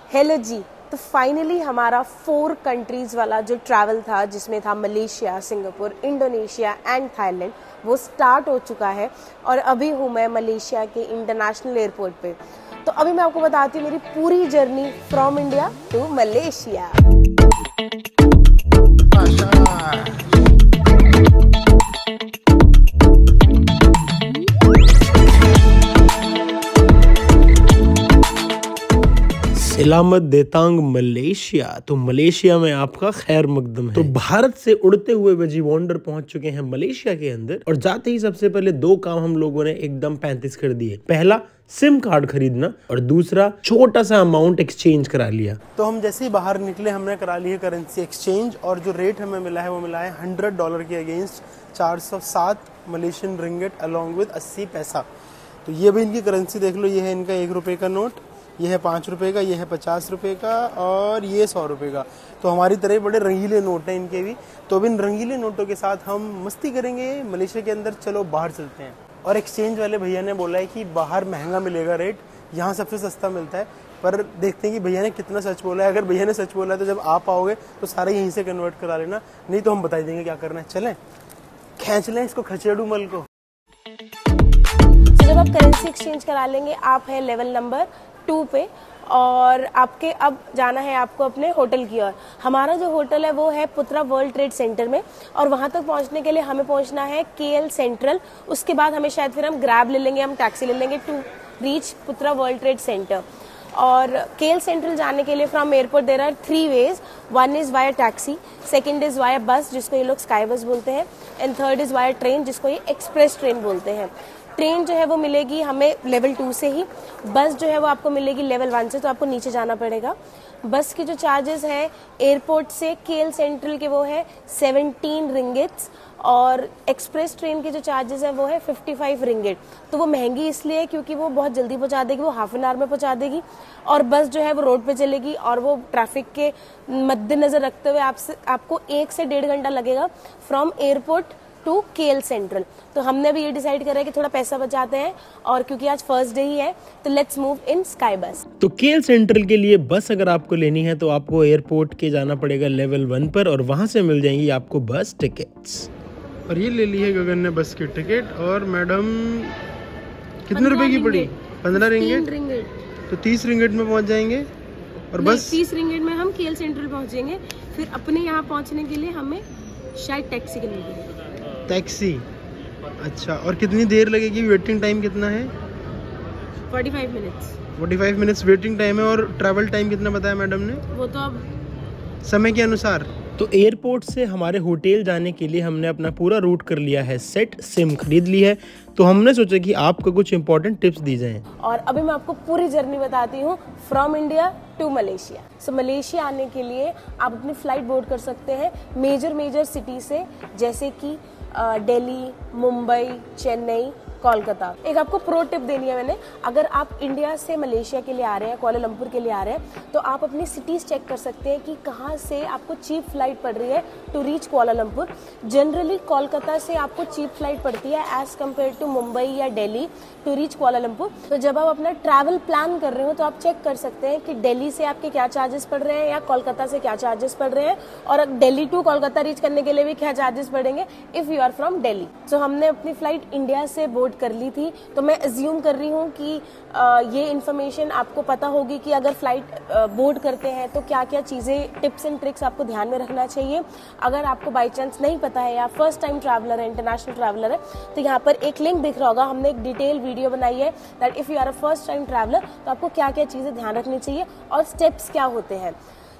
Hello जी, तो finally हमारा 4 countries वाला जो ट्रैवल था, जिसमें था Malaysia, Singapore, Indonesia and Thailand, वो स्टार्ट हो चुका है। और अभी हूँ मैं मलेशिया के इंटरनेशनल एयरपोर्ट पे। तो अभी मैं आपको बताती हूँ मेरी पूरी journey from India to Malaysia. सलामत देतांग मलेशिया। तो मलेशिया में आपका खैर मकदम है। तो भारत से उड़ते हुए वेजी वॉन्डर पहुंच चुके हैं मलेशिया के अंदर। और जाते ही सबसे पहले 2 काम हम लोगों ने एकदम 35 कर दिए। पहला सिम कार्ड खरीदना और दूसरा छोटा सा अमाउंट एक्सचेंज करा लिया। तो हम जैसे ही बाहर निकले हमने करा ली है करेंसी एक्सचेंज, और जो रेट हमें मिला है वो मिला है $100 के against 407 Malaysian ringgit along with 80 पैसा। तो ये भी इनकी करेंसी देख लो, ये है इनका 1 रुपये का नोट, ये है 5 रुपये का, ये है 50 रुपये का और ये 100 रुपये का। तो हमारी तरह बड़े रंगीले नोट हैं इनके भी। तो अब इन रंगीले नोटों के साथ हम मस्ती करेंगे मलेशिया के अंदर। चलो बाहर चलते हैं। और एक्सचेंज वाले भैया ने बोला है कि बाहर महंगा मिलेगा रेट, यहाँ सबसे सस्ता मिलता है। पर देखते हैं कि भैया ने कितना सच बोला है। अगर भैया ने सच बोला है तो जब आप आओगे तो सारे यहीं से कन्वर्ट करा लेना, नहीं तो हम बता देंगे क्या करना है। चलें, खींच लें इसको, खचेड़ू मल को। जब आप करेंसी एक्सचेंज करा लेंगे, आप है लेवल नंबर 2 पे, और आपके अब जाना है आपको अपने होटल की ओर। हमारा जो होटल है वो है पुत्रा वर्ल्ड ट्रेड सेंटर में, और वहां तक पहुंचने के लिए हमें पहुंचना है KL सेंट्रल। उसके बाद हमें शायद फिर हम ग्रैब ले लेंगे, हम टैक्सी ले लेंगे to reach Putra World Trade Centre. और KL सेंट्रल जाने के लिए from airport there are 3 ways. 1 is via taxi, 2nd is via bus जिसको ये लोग स्काई बस बोलते हैं, and 3rd is via train जिसको ये एक्सप्रेस ट्रेन बोलते हैं। ट्रेन जो है वो मिलेगी हमें लेवल 2 से ही, बस जो है वो आपको मिलेगी लेवल 1 से, तो आपको नीचे जाना पड़ेगा। बस की जो चार्जेस हैं एयरपोर्ट से KL सेंट्रल के वो है 17 रिंगिट्स, और एक्सप्रेस ट्रेन के जो चार्जेस है वो है 55 रिंगिट। तो वो महंगी इसलिए क्योंकि वो बहुत जल्दी पहुंचा देगी, वो हाफ एन आवर में पहुंचा देगी। और बस जो है वो रोड पे चलेगी, और वो ट्रैफिक के मद्देनजर रखते हुए आपको 1 से 1.5 घंटा लगेगा from airport to KL central. तो हमने भी ये डिसाइड करा है कि थोड़ा पैसा बचाते हैं, और क्योंकि आज फर्स्ट डे ही है तो लेट्स मूव इन स्काई बस। तो KL सेंट्रल के लिए बस अगर आपको लेनी है तो आपको एयरपोर्ट के जाना पड़ेगा लेवल 1 पर, और वहां से मिल जाएंगी आपको बस टिकट्स। और ये ले ली है गगन ने बस की टिकट, और मैडम कितने रुपए की पड़ी? 15 रिंगिट। तो 30 रिंगिट में पहुंच जाएंगे। और बस 30 रिंगिट में हम KL सेंट्रल पहुंचेंगे। फिर अपने यहाँ पहुंचने के लिए हमें शायद टैक्सी करनी पड़ेगी। टैक्सी? अच्छा, और कितनी देर लगेगी? वेटिंग टाइम कितना है? 45 मिनट्स। 45 मिनट्स वेटिंग टाइम है। और ट्रैवल टाइम कितना बताया मैडम ने? वो तो अब समय के अनुसार। तो एयरपोर्ट से हमारे होटल जाने के लिए हमने अपना पूरा रूट कर लिया है सेट, सिम खरीद ली है। तो हमने सोचा कि आपको कुछ इंपॉर्टेंट टिप्स दी जाएं। और अभी मैं आपको पूरी जर्नी बताती हूँ from India to Malaysia. So Malaysia आने के लिए आप अपनी फ्लाइट बोर्ड कर सकते हैं मेजर सिटी से, जैसे कि दिल्ली, मुंबई, चेन्नई, कोलकाता। एक आपको प्रो टिप देनी है मैंने, अगर आप इंडिया से मलेशिया के लिए आ रहे हैं, कुआलालंपुर के लिए आ रहे हैं, तो आप अपनी सिटीज चेक कर सकते हैं कि कहाँ से आपको चीप फ्लाइट पड़ रही है to reach Kuala Lumpur. Generally Kolkata से आपको चीप फ्लाइट पड़ती है एज कम्पेयर टू मुंबई या दिल्ली टू रीच कुआलालंपुर। तो जब आप अपना ट्रैवल प्लान कर रहे हो तो आप चेक कर सकते हैं कि दिल्ली से आपके क्या चार्जेस पड़ रहे हैं या कोलकाता से क्या चार्जेस पड़ रहे हैं, और दिल्ली टू कोलकाता रीच करने के लिए भी क्या चार्जेस पड़ेंगे if you are from Delhi. So हमने अपनी फ्लाइट इंडिया से बोर्ड कर ली थी, तो मैं अज्यूम कर रही हूँ कि ये इन्फॉर्मेशन आपको पता होगी कि अगर फ्लाइट बोर्ड करते हैं तो क्या क्या चीज़ें, टिप्स एंड ट्रिक्स आपको ध्यान में रखना चाहिए। अगर आपको बाई चांस नहीं पता है या फर्स्ट टाइम ट्रैवलर है, इंटरनेशनल ट्रैवलर है, तो यहाँ पर एक लिंक दिख रहा होगा, हमने एक डिटेल वीडियो बनाई है that if you are a first time traveller तो आपको क्या क्या चीज़ें ध्यान रखनी चाहिए और स्टेप्स क्या होते हैं।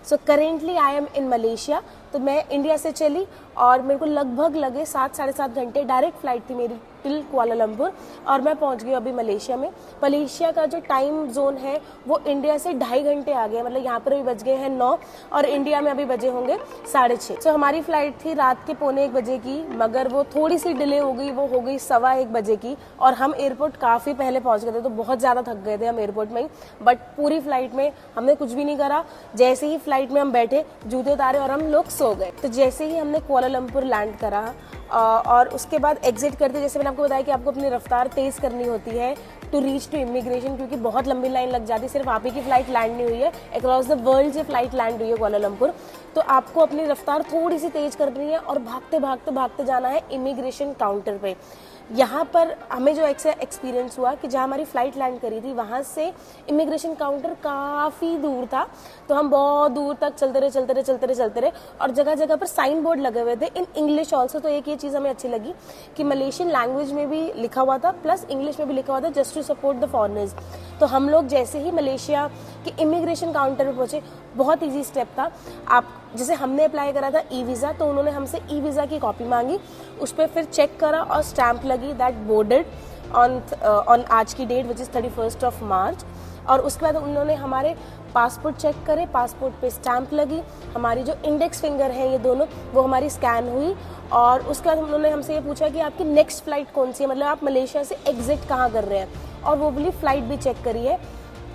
So currently I am in Malaysia. तो मैं इंडिया से चली और मेरे को लगभग लगे 7-7.5 घंटे, डायरेक्ट फ्लाइट थी मेरी टिल कुआलालंपुर, और मैं पहुंच गई अभी मलेशिया में। मलेशिया का जो टाइम जोन है वो इंडिया से 2.5 घंटे आगे, मतलब यहाँ पर अभी बज गए हैं 9 और इंडिया में अभी बजे होंगे 6:30। सो हमारी फ्लाइट थी रात के 1:45 बजे की, मगर वो थोड़ी सी डिले हो गई, वो हो गई 1:15 बजे की, और हम एयरपोर्ट काफ़ी पहले पहुँच गए थे, तो बहुत ज़्यादा थक गए थे हम एयरपोर्ट में ही। बट पूरी फ्लाइट में हमने कुछ भी नहीं करा, जैसे ही फ्लाइट में हम बैठे, जूते उतारे और हम लोग फिक्स हो गए। तो जैसे ही हमने कुआलालंपुर लैंड करा और उसके बाद एग्जिट करते, जैसे मैंने आपको बताया कि आपको अपनी रफ्तार तेज़ करनी होती है टू रीच टू इमिग्रेशन, क्योंकि बहुत लंबी लाइन लग जाती है। सिर्फ आप ही की फ़्लाइट लैंड नहीं हुई है, अक्रॉस द वर्ल्ड से फ़्लाइट लैंड हुई है कुआलालंपुर। तो आपको अपनी रफ्तार थोड़ी सी तेज़ करनी है और भागते भागते भागते जाना है इमिग्रेशन काउंटर पे। यहाँ पर हमें जो एक्सपीरियंस हुआ कि जहाँ हमारी फ़्लाइट लैंड करी थी वहाँ से इमिग्रेशन काउंटर काफ़ी दूर था। तो हम बहुत दूर तक चलते रहे और जगह जगह पर साइन बोर्ड लगे हुए थे इन इंग्लिश ऑल्सो। तो एक ये चीज़ हमें अच्छी लगी कि मलेशियन लैंग्वेज में भी लिखा हुआ था प्लस इंग्लिश में भी लिखा हुआ था, just to support the foreigners. तो हम लोग जैसे ही मलेशिया के इमिग्रेशन काउंटर पर पहुँचे, बहुत ईजी स्टेप था। आप जैसे हमने अप्लाई करा था ई वीज़ा, तो उन्होंने हमसे ई वीज़ा की कॉपी मांगी, उस पर फिर चेक करा और स्टैंप लगी दैट बोर्डेड ऑन आज की date which is 31 of March. और उसके बाद उन्होंने हमारे पासपोर्ट चेक करे, पासपोर्ट पे स्टैंप लगी, हमारी जो इंडेक्स फिंगर है ये दोनों वो हमारी स्कैन हुई। और उसके बाद उन्होंने हमसे ये पूछा कि आपकी नेक्स्ट फ़्लाइट कौन सी है, मतलब आप मलेशिया से एग्जिट कहाँ कर रहे हैं, और वो बोली फ़्लाइट भी चेक करी है।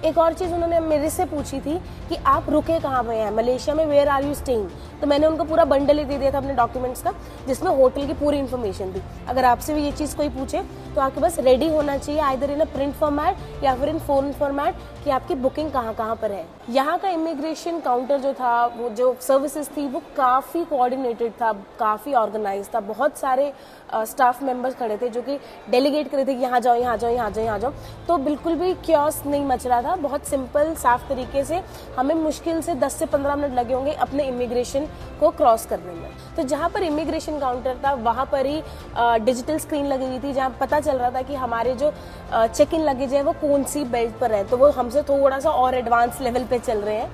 एक और चीज़ उन्होंने मेरे से पूछी थी कि आप रुके कहाँ पे हैं मलेशिया में, वेयर आर यू स्टेइंग। तो मैंने उनको पूरा बंडल ही दे दिया था अपने डॉक्यूमेंट्स का, जिसमें होटल की पूरी इन्फॉर्मेशन थी। अगर आपसे भी ये चीज़ कोई पूछे तो आपके पास रेडी होना चाहिए, either in a print format या फिर इन फोन फॉर्मेट, कि आपकी बुकिंग कहाँ पर है। यहाँ का इमिग्रेशन काउंटर जो था, वो जो सर्विसेज थी वो काफ़ी कोऑर्डिनेटेड था, काफ़ी ऑर्गेनाइज था। बहुत सारे स्टाफ मेंबर्स खड़े थे जो कि डेलीगेट कर रहे थे कि यहाँ जाओ यहाँ जाओ यहाँ जाओ यहाँ जाओ। तो बिल्कुल भी क्योस नहीं मच रहा था, बहुत सिंपल साफ तरीके से। हमें मुश्किल से 10 से 15 मिनट लगे होंगे अपने इमिग्रेशन को क्रॉस करने में। तो जहाँ पर इमिग्रेशन काउंटर था वहाँ पर ही डिजिटल स्क्रीन लगी हुई थी, जहाँ पता चल रहा था कि हमारे जो चेक इन लगेज है वो कौन सी बेल्ट पर है। तो वो हमसे थोड़ा सा और एडवांस लेवल पे चल रहे हैं।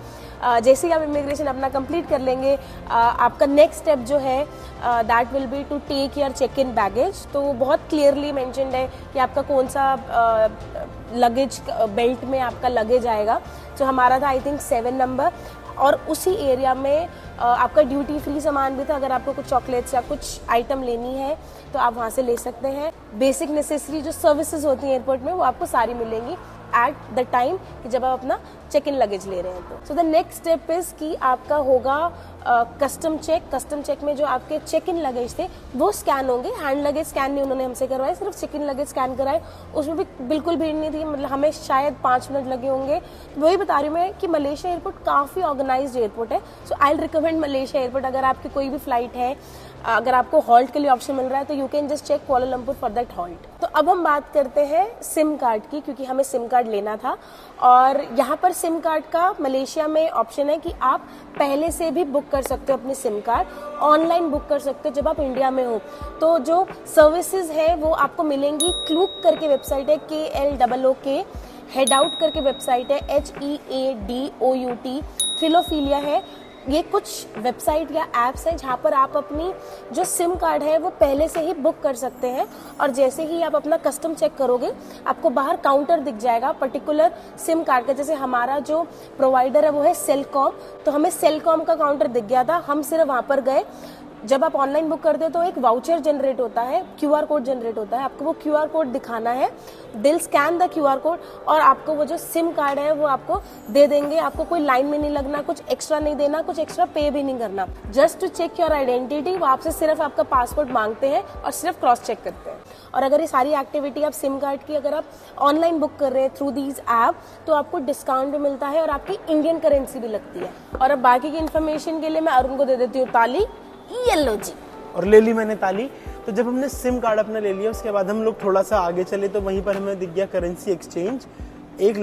जैसे ही आप इमिग्रेशन अपना कंप्लीट कर लेंगे, आपका नेक्स्ट स्टेप जो है that will be to take your check in baggage. तो बहुत क्लियरली मेंशन्ड है कि आपका कौन सा लगेज बेल्ट में आपका लगेज आएगा। जो हमारा था आई थिंक 7 नंबर, और उसी एरिया में आपका ड्यूटी फ्री सामान भी था। अगर आपको कुछ चॉकलेट्स या कुछ आइटम लेनी है तो आप वहाँ से ले सकते हैं। बेसिक नेसेसरी जो सर्विसेज होती हैं एयरपोर्ट में वो आपको सारी मिलेंगी एट द टाइम कि जब आप अपना चेक इन लगेज ले रहे हैं। तो so the next step is कि आपका होगा कस्टम चेक। कस्टम चेक में जो आपके चेक इन लगेज थे वो स्कैन होंगे। हैंड लगेज स्कैन नहीं उन्होंने हमसे करवाए, सिर्फ चेक इन लगेज स्कैन कराए। उसमें भी बिल्कुल भीड़ नहीं थी, मतलब हमें शायद 5 मिनट लगे होंगे। तो वही बता रही हूँ मैं कि मलेशिया एयरपोर्ट काफ़ी ऑर्गेनाइज्ड एयरपोर्ट है। So I will recommend Malaysia airport. अगर आपकी कोई भी फ्लाइट है, अगर आपको हॉल्ट के लिए ऑप्शन मिल रहा है तो you can just check Kuala Lumpur for that halt. तो अब हम बात करते हैं सिम कार्ड की, क्योंकि हमें सिम कार्ड लेना था। और यहाँ पर सिम कार्ड का मलेशिया में ऑप्शन है कि आप पहले से भी बुक कर सकते हो अपनी सिम कार्ड, ऑनलाइन बुक कर सकते हो जब आप इंडिया में हो। तो जो सर्विसेज है वो आपको मिलेंगी। क्लूक करके वेबसाइट है, KLOOK, हेड आउट करके वेबसाइट है, HEADOUT, फिलोफीलिया है। ये कुछ वेबसाइट या एप्स हैं जहाँ पर आप अपनी जो सिम कार्ड है वो पहले से ही बुक कर सकते हैं। और जैसे ही आप अपना कस्टम चेक करोगे आपको बाहर काउंटर दिख जाएगा पर्टिकुलर सिम कार्ड का। जैसे हमारा जो प्रोवाइडर है वो है सेलकॉम, तो हमें सेलकॉम का काउंटर दिख गया था। हम सिर्फ वहाँ पर गए। जब आप ऑनलाइन बुक करते हो तो एक वाउचर जनरेट होता है, QR कोड जनरेट होता है। आपको वो QR कोड दिखाना है, दिल स्कैन द QR कोड, और आपको वो जो सिम कार्ड है वो आपको दे देंगे। आपको कोई लाइन में नहीं लगना, कुछ एक्स्ट्रा नहीं देना, कुछ एक्स्ट्रा पे भी नहीं करना। Just to check your identity, वो आपसे सिर्फ आपका पासपोर्ट मांगते हैं और सिर्फ क्रॉस चेक करते हैं। और अगर ये सारी एक्टिविटी आप सिम कार्ड की अगर आप ऑनलाइन बुक कर रहे हैं थ्रू दीज ऐप तो आपको डिस्काउंट भी मिलता है और आपकी इंडियन करेंसी भी लगती है। और अब बाकी की इन्फॉर्मेशन के लिए मैं अरुण को दे देती हूँ ताली। येलो जी, और ले ली मैंने ताली। तो जब हमने सिम कार्ड अपना ले लिया उसके बाद हम लोग थोड़ा सा आगे चले तो वहीं पर हमें दिख गया करेंसी एक्सचेंज। एक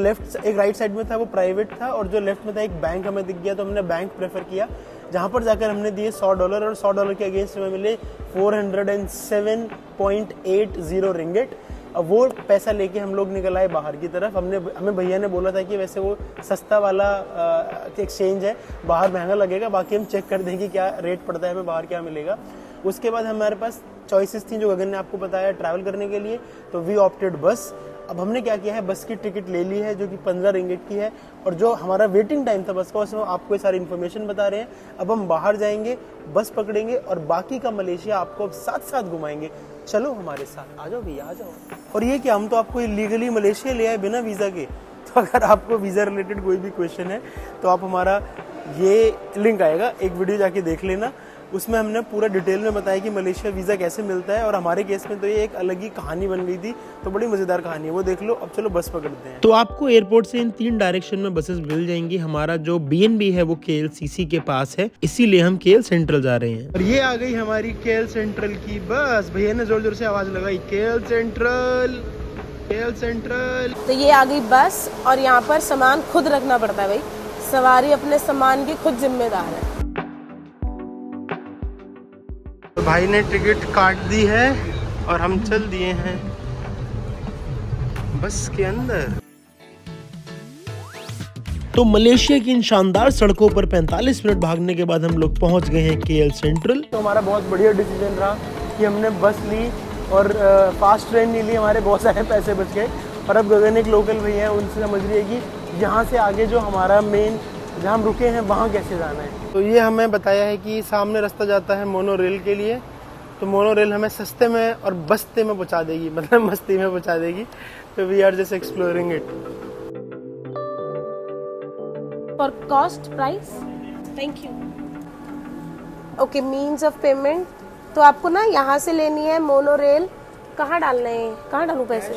राइट साइड में था वो प्राइवेट था, और जो लेफ्ट में था एक बैंक हमें दिख गया। तो हमने बैंक प्रेफर किया, जहाँ पर जाकर हमने दिए $100, और $100 के अगेंस्ट हमें मिले 407.80 रिंगिट। अब वो पैसा लेके हम लोग निकल आए बाहर की तरफ। हमें भैया ने बोला था कि वैसे वो सस्ता वाला एक्सचेंज है, बाहर महंगा लगेगा, बाकी हम चेक कर देंगे क्या रेट पड़ता है हमें बाहर क्या मिलेगा। उसके बाद हमारे पास चॉइसेस थी जो गगन ने आपको बताया ट्रैवल करने के लिए। तो वी ऑप्टेड बस। अब हमने क्या किया है, बस की टिकट ले ली है जो कि 15 रिंगिट की है, और जो हमारा वेटिंग टाइम था बस का उसमें आपको ये सारी इन्फॉर्मेशन बता रहे हैं। अब हम बाहर जाएंगे, बस पकड़ेंगे और बाकी का मलेशिया आपको साथ साथ घुमाएंगे। चलो हमारे साथ, आ जाओ भैया आ जाओ। और ये कि हम तो आपको इलीगली मलेशिया ले आए बिना वीज़ा के। तो अगर आपको वीज़ा रिलेटेड कोई भी क्वेश्चन है तो आप हमारा ये लिंक आएगा, एक वीडियो जाके देख लेना, उसमें हमने पूरा डिटेल में बताया कि मलेशिया वीज़ा कैसे मिलता है। और हमारे केस में तो ये एक अलग ही कहानी बन गई थी, तो बड़ी मज़ेदार कहानी है, वो देख लो। अब चलो बस पकड़ते हैं। तो आपको एयरपोर्ट से इन 3 डायरेक्शन में बसेस मिल जाएंगी। हमारा जो BNB है वो KLCC के पास है, इसीलिए हम KL सेंट्रल जा रहे हैं। और ये आ गई हमारी KL सेंट्रल की बस। भैया ने जोर जोर से आवाज़ लगाई, KL सेंट्रल, KL सेंट्रल। तो ये आ गई बस, और यहाँ पर सामान खुद रखना पड़ता है भाई, सवारी अपने सामान की खुद जिम्मेदार है। तो भाई ने टिकट काट दी है और हम चल दिए हैं बस के अंदर। तो मलेशिया की इन शानदार सड़कों पर 45 मिनट भागने के बाद हम लोग पहुंच गए हैं KL सेंट्रल। तो हमारा बहुत बढ़िया डिसीजन रहा कि हमने बस ली और फास्ट ट्रेन नहीं ली, हमारे बहुत सारे पैसे बच गए। और अब गगन एक लोकल भैया हैं, उनसे समझ रही है कि यहाँ से आगे जो हमारा मेन जहाँ हम रुके हैं वहाँ कैसे जाना है। तो ये हमें बताया है कि सामने रास्ता जाता है मोनो रेल के लिए, तो मोनो रेल हमें सस्ते में और बस्ते में पहुँचा देगी, मतलब मस्ती में पहुँचा देगी। तो we are just exploring it. For cost price, thank you. Okay, means of payment, तो आपको ना यहाँ से लेनी है मोनो रेल। कहाँ डालना है, कहाँ डालूँ पैसे?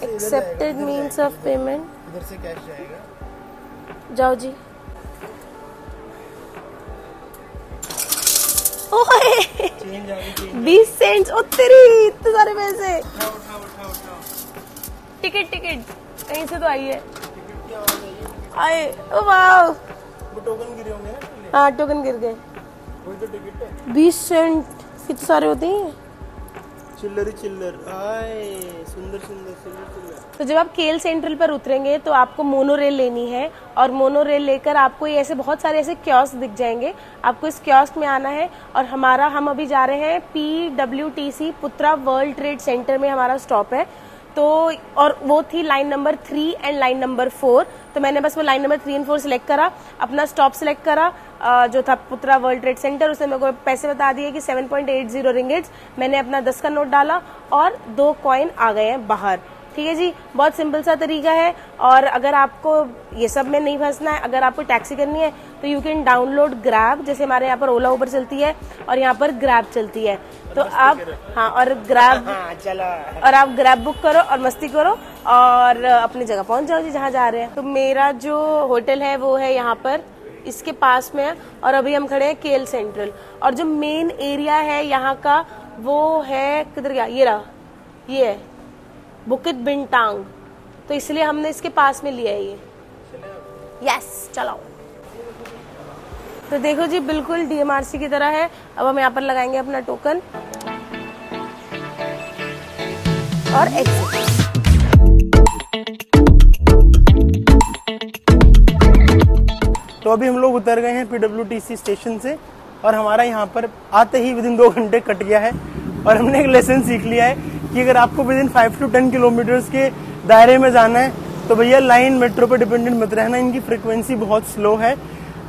एक्सेप्टेड मीन्स ऑफ पेमेंट, इधर से कैश जाएगा। जाओ जी। ओए 20 सेंट्स, ओ तेरी इतने सारे पैसे। टिकट कहीं से तो आई है। आए, ओ वाह, वो टोकन गिरे होंगे ना। हाँ, टोकन गिर गए। वही तो टिकट है। 20 सेंट कितने सारे होते हैं? चिल्लर ही चिल्लर, आए सुंदर सुंदर चिल्लर चिल्लर। तो जब आप KL सेंट्रल पर उतरेंगे तो आपको मोनो रेल लेनी है, और मोनो रेल लेकर आपको ये ऐसे बहुत सारे ऐसे कियोस्क दिख जाएंगे। आपको इस कियोस्क में आना है, और हम अभी जा रहे हैं PWTC पुत्रा वर्ल्ड ट्रेड सेंटर में हमारा स्टॉप है। तो और वो थी line number 3 and line number 4। तो मैंने बस वो लाइन नंबर 3 एंड 4 सिलेक्ट करा, अपना स्टॉप सिलेक्ट करा, जो था पुत्रा वर्ल्ड ट्रेड सेंटर। उसने मेरे को पैसे बता दिए कि 7.80 रिंगिट्स। मैंने अपना 10 का नोट डाला और 2 कॉइन आ गए हैं बाहर। ठीक है जी, बहुत सिंपल सा तरीका है। और अगर आपको ये सब में नहीं फंसना है, अगर आपको टैक्सी करनी है तो यू कैन डाउनलोड ग्रैब, जैसे हमारे यहाँ पर ओला उबर चलती है और यहाँ पर ग्रैब चलती है। तो आप और आप ग्रैब बुक करो और मस्ती करो और अपनी जगह पहुंच जाओ जी जहाँ जा रहे हैं। तो मेरा जो होटल है वो है यहाँ पर, इसके पास में है, और अभी हम खड़े हैं KL सेंट्रल। और जो मेन एरिया है यहाँ का वो है, किधर गया, ये रहा, ये है बुकित बिंटांग। तो इसलिए हमने इसके पास में लिया है ये। यस, चलाओ। तो देखो जी, बिल्कुल DMRC की तरह है। अब हम यहाँ पर लगाएंगे अपना टोकन और एग्जिट। तो अभी हम लोग उतर गए हैं PWTC स्टेशन से, और हमारा यहाँ पर आते ही विदिन 2 घंटे कट गया है। और हमने एक लेसन सीख लिया है कि अगर आपको विदिन 5 to 10 किलोमीटर्स के दायरे में जाना है तो भैया लाइन मेट्रो पर डिपेंडेंट मत रहना, इनकी फ्रिक्वेंसी बहुत स्लो है।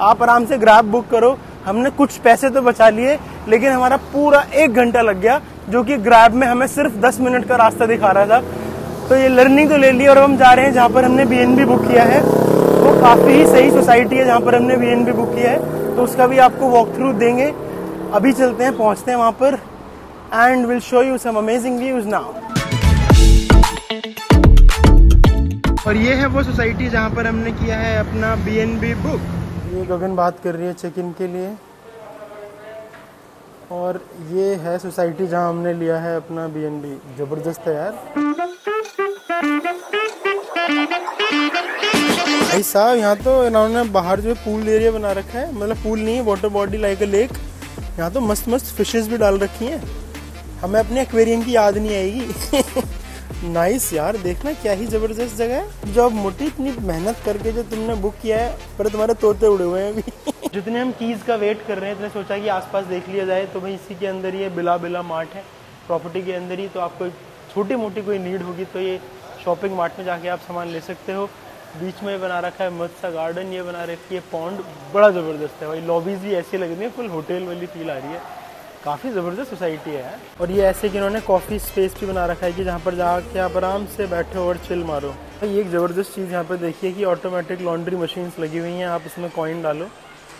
आप आराम से ग्रैब बुक करो। हमने कुछ पैसे तो बचा लिए, लेकिन हमारा पूरा 1 घंटा लग गया, जो कि ग्रैब में हमें सिर्फ 10 मिनट का रास्ता दिखा रहा था। तो ये लर्निंग तो ले ली, और हम जा रहे हैं जहाँ पर हमने BNB बुक किया है। वो काफ़ी ही सही सोसाइटी है जहाँ पर हमने BNB बुक किया है, तो उसका भी आपको वॉक थ्रू देंगे। अभी चलते हैं, पहुँचते हैं वहाँ पर, and will show you some amazing views now. और ये है वो सोसाइटी जहाँ पर हमने किया है अपना BNB बुक। ये गगन बात कर रही है चेक इन के लिए, और ये है सोसाइटी जहाँ हमने लिया है अपना BNB। जबरदस्त है यार। भाई साहब, यहाँ तो इन्होंने बाहर जो पूल एरिया बना रखा है, मतलब पूल नहीं है, वाटर बॉडी लाइक अ लेक। यहाँ तो मस्त मस्त फिशेस भी डाल रखी हैं, हमें अपने एक्वेरियम की याद नहीं आएगी। नाइस यार, देखना क्या ही जबरदस्त जगह है। जो अब मोटी इतनी मेहनत करके जो तुमने बुक किया है, पर तुम्हारे तोते उड़े हुए हैं अभी। जितने हम कीज का वेट कर रहे हैं, इतने सोचा कि आसपास देख लिया जाए। तो भाई इसी के अंदर ही बिला बिला मार्ट है, प्रॉपर्टी के अंदर ही। तो आपको छोटी मोटी कोई नीड होगी तो ये शॉपिंग मार्ट में जाके आप सामान ले सकते हो। बीच में बना रखा है मस्त सा गार्डन, ये बना रखी है पॉन्ड, बड़ा जबरदस्त है भाई। लॉबीज भी ऐसी लग रही है, फुल होटल वाली फील आ रही है। काफ़ी ज़बरदस्त सोसाइटी है यार। और ये ऐसे कि इन्होंने कॉफ़ी स्पेस भी बना रखा है कि जहाँ पर जाके आप आराम से बैठो और चिल मारो। ये एक ज़बरदस्त चीज़ यहाँ पर देखिए कि ऑटोमेटिक लॉन्ड्री मशीन्स लगी हुई हैं, आप इसमें कॉइन डालो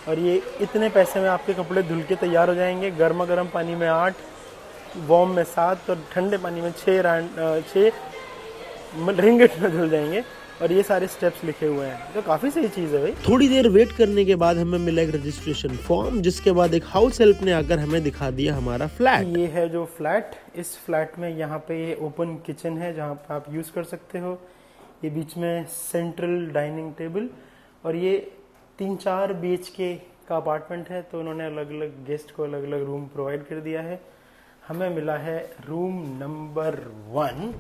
और ये इतने पैसे में आपके कपड़े धुल के तैयार हो जाएंगे। गर्मा गर्म पानी में 8, वार्म में 7 और ठंडे पानी में 6 रिंगट में धुल जाएंगे। और ये सारे स्टेप्स लिखे हुए हैं, तो काफी सही चीज है भाई। थोड़ी देर वेट करने के बाद हमें मिला एक रजिस्ट्रेशन फॉर्म, जिसके बाद एक हाउस हेल्प ने आकर हमें दिखा दिया हमारा फ्लैट। ये है जो फ्लैट, इस फ्लैट में यहाँ पे ये ओपन किचन है जहाँ पे आप यूज कर सकते हो। ये बीच में सेंट्रल डाइनिंग टेबल और ये 3-4 BHK का अपार्टमेंट है, तो उन्होंने अलग अलग गेस्ट को अलग अलग रूम प्रोवाइड कर दिया है। हमें मिला है रूम नंबर 1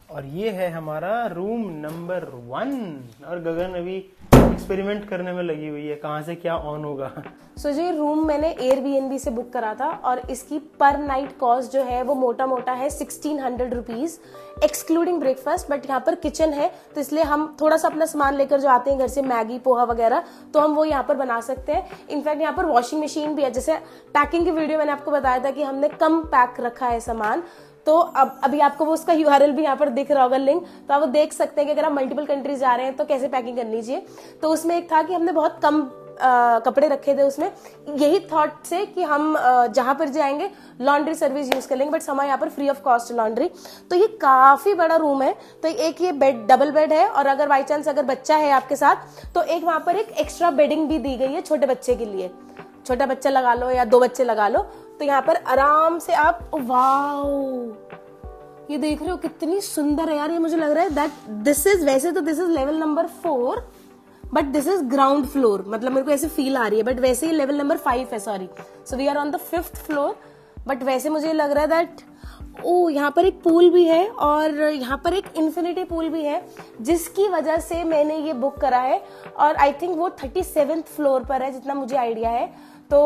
और ये है हमारा रूम नंबर 1। और गगन अभी एक्सपेरिमेंट करने में लगी हुई है कहाँ से क्या ऑन होगा। सो ये रूम मैंने एयरबीएनबी से बुक करा था और इसकी पर नाइट कॉस्ट जो है वो मोटा मोटा है 1600 रुपीज एक्सक्लूडिंग ब्रेकफास्ट। बट यहाँ पर किचन है तो इसलिए हम थोड़ा सा अपना सामान लेकर जो आते हैं घर से, मैगी पोहा वगैरह, तो हम वो यहाँ पर बना सकते हैं। इनफैक्ट यहाँ पर वॉशिंग मशीन भी है। जैसे पैकिंग की वीडियो मैंने आपको बताया था कि हमने कम पैक रखा है सामान, तो अब अभी आपको वो उसका URL भी यहाँ पर दिख रहा होगा लिंक, तो आप वो देख सकते हैं कि अगर आप मल्टीपल कंट्रीज जा रहे हैं तो कैसे पैकिंग करनी चाहिए। तो उसमें एक था कि हमने बहुत कम कपड़े रखे थे उसमें, यही थॉट से कि हम जहां पर जाएंगे लॉन्ड्री सर्विस यूज कर लेंगे, बट समय यहाँ पर फ्री ऑफ कॉस्ट लॉन्ड्री। तो ये काफी बड़ा रूम है। तो एक ये बेड, डबल बेड है, और अगर बाई चांस अगर बच्चा है आपके साथ तो एक वहां पर एक एक्स्ट्रा बेडिंग भी दी गई है छोटे बच्चे के लिए। छोटा बच्चा लगा लो या 2 बच्चे लगा लो तो यहाँ पर आराम से आप, वाओ ये देख रहे हो कितनी सुंदर है यार। ये मुझे लग रहा है दैट दिस इज, वैसे तो this is level number 4 but this is ground floor, मतलब मेरे को ऐसे फील आ रही है, बट वैसे ही लेवल नंबर 5 है, sorry. So we are on the 5th floor, but वैसे मुझे लग रहा है दैट यहाँ पर एक पूल भी है और यहाँ पर एक इन्फिनिटी पूल भी है, जिसकी वजह से मैंने ये बुक करा है। और आई थिंक वो 37th फ्लोर पर है जितना मुझे आइडिया है। तो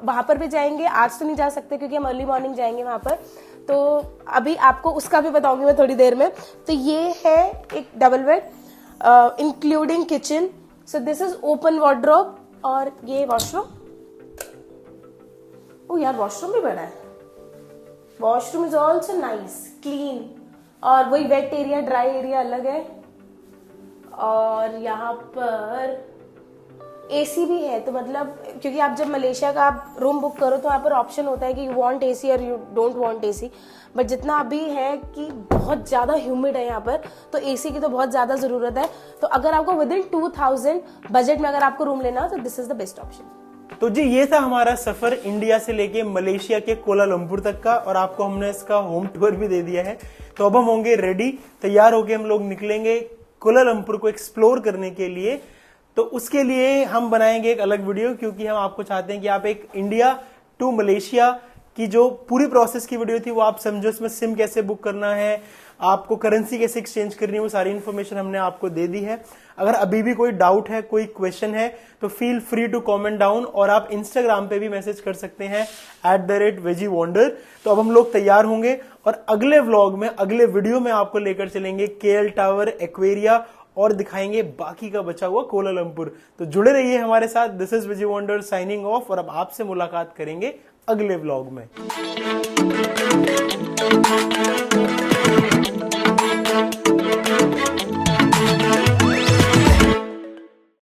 वहां पर भी जाएंगे, आज तो नहीं जा सकते क्योंकि हम अर्ली मॉर्निंग जाएंगे वहां पर, तो अभी आपको उसका भी बताऊंगी मैं थोड़ी देर में। तो ये है एक double bed including kitchen. So this is open wardrobe और ये वॉशरूम। ओ यार वॉशरूम भी बड़ा है। Washroom is also nice, clean, और वही वेट एरिया ड्राई एरिया अलग है। और यहाँ पर एसी भी है, तो मतलब क्योंकि आप जब मलेशिया का आप रूम बुक करो तो यहाँ पर ऑप्शन होता है कि यू वांट एसी और you don't want AC, but जितना अभी है कि बहुत ज्यादा ह्यूमिड है यहाँ पर, तो एसी की तो बहुत ज्यादा जरूरत है। तो अगर आपको विद इन 2000 बजट में अगर आपको रूम लेना हो तो this is the best option. तो जी ये था हमारा सफर इंडिया से लेके मलेशिया के कोलालंपुर तक का, और आपको हमने इसका होम टूर भी दे दिया है। तो अब हम होंगे रेडी, तैयार होके हम लोग निकलेंगे कोलालंपुर को एक्सप्लोर करने के लिए। तो उसके लिए हम बनाएंगे एक अलग वीडियो, क्योंकि हम आपको चाहते हैं कि आप एक इंडिया टू मलेशिया की जो पूरी प्रोसेस की वीडियो थी वो आप समझो, उसमें सिम कैसे बुक करना है, आपको करेंसी कैसे एक्सचेंज करनी है, वो सारी इन्फॉर्मेशन हमने आपको दे दी है। अगर अभी भी कोई डाउट है, कोई क्वेश्चन है, तो feel free to comment down, और आप इंस्टाग्राम पे भी मैसेज कर सकते हैं @veggiewonder। तो अब हम लोग तैयार होंगे और अगले व्लॉग में, अगले वीडियो में आपको लेकर चलेंगे KL टावर, एक्वेरिया, और दिखाएंगे बाकी का बचा हुआ कोलालंपुर। तो जुड़े रहिए हमारे साथ। This is Viji wonder signing off, और अब आपसे मुलाकात करेंगे अगले व्लॉग में।